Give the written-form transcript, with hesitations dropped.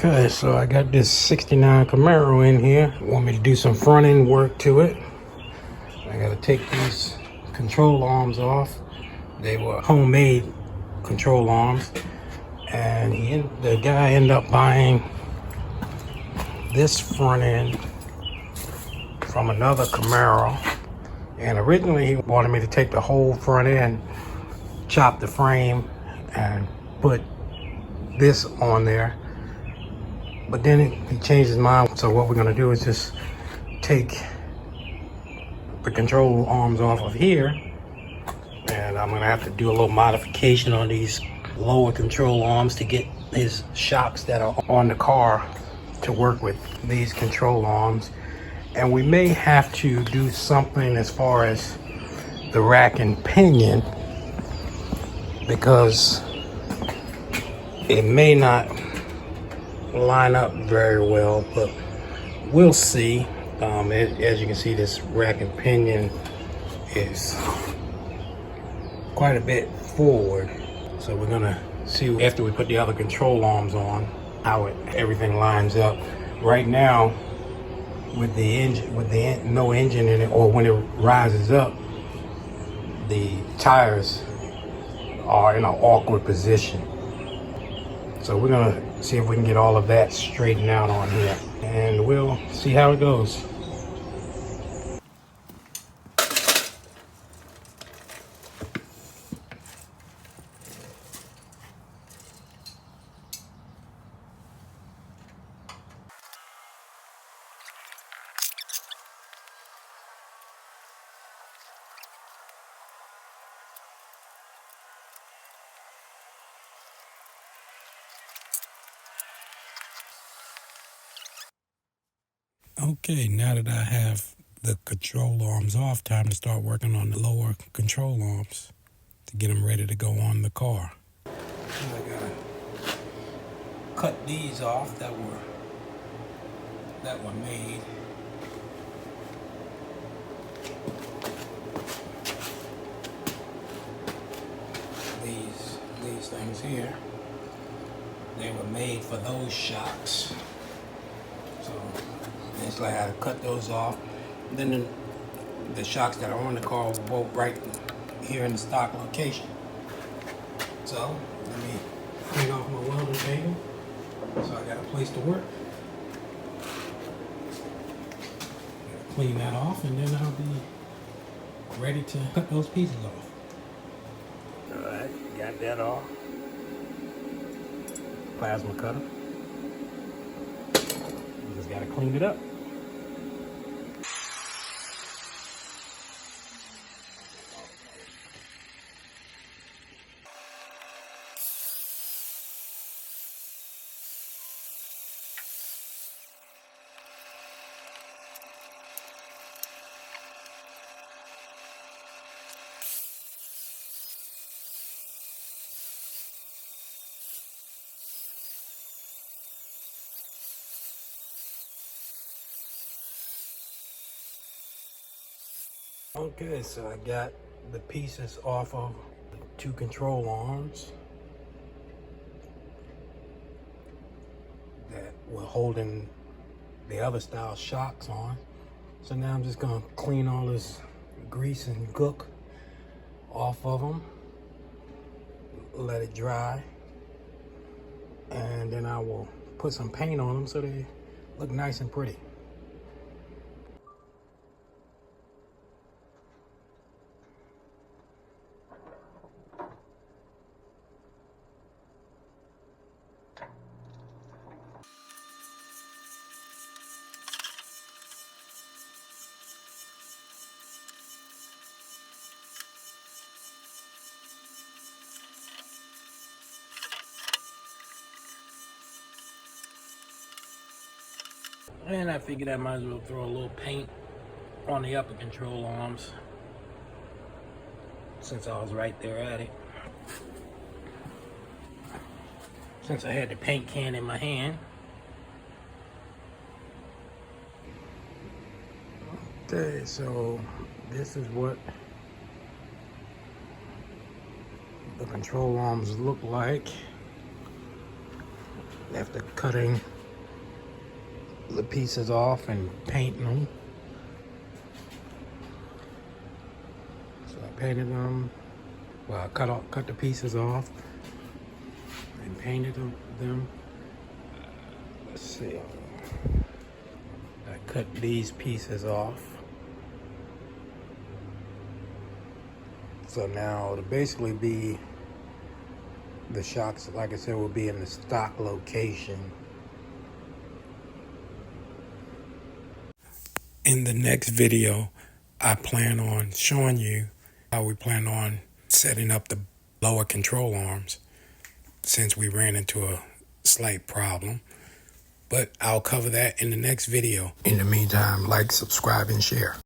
Okay, so I got this 69 Camaro in here. Want me to do some front end work to it. I gotta take these control arms off. They were homemade control arms. And the guy ended up buying this front end from another Camaro. And originally he wanted me to take the whole front end, chop the frame, and put this on there. But then he changed his mind. So what we're gonna do is just take the control arms off of here. And I'm gonna have to do a little modification on these lower control arms to get his shocks that are on the car to work with these control arms. And we may have to do something as far as the rack and pinion, because it may not line up very well, but we'll see. As you can see, this rack and pinion is quite a bit forward, so we're gonna see after we put the other control arms on how everything lines up. Right now, with the engine, no engine in it, or when it rises up, the tires are in an awkward position. So we're gonna see if we can get all of that straightened out on here, and we'll see how it goes. Okay, now that I have the control arms off, time to start working on the lower control arms to get them ready to go on the car. I gotta cut these off that were made. These things here, they were made for those shocks. So it's like I cut those off. Then the shocks that are on the car will bolt right here in the stock location. So let me clean off my welding table, so I got a place to work. Clean that off, and then I'll be ready to cut those pieces off. All right, got that off. Plasma cutter. Just gotta clean it up. Okay, so I got the pieces off of the two control arms that were holding the other style shocks on. So now I'm just gonna clean all this grease and gook off of them, let it dry, and then I will put some paint on them so they look nice and pretty. And I figured I might as well throw a little paint on the upper control arms, since I was right there at it. Since I had the paint can in my hand. Okay, so this is what the control arms look like. after cutting the pieces off and painting them. So I painted them. Well, I cut the pieces off and painted them. Let's see. I cut these pieces off. So now it'll basically be, the shocks, like I said, will be in the stock location. In the next video, I plan on showing you how we plan on setting up the lower control arms, since we ran into a slight problem. But I'll cover that in the next video. In the meantime, like, subscribe, and share.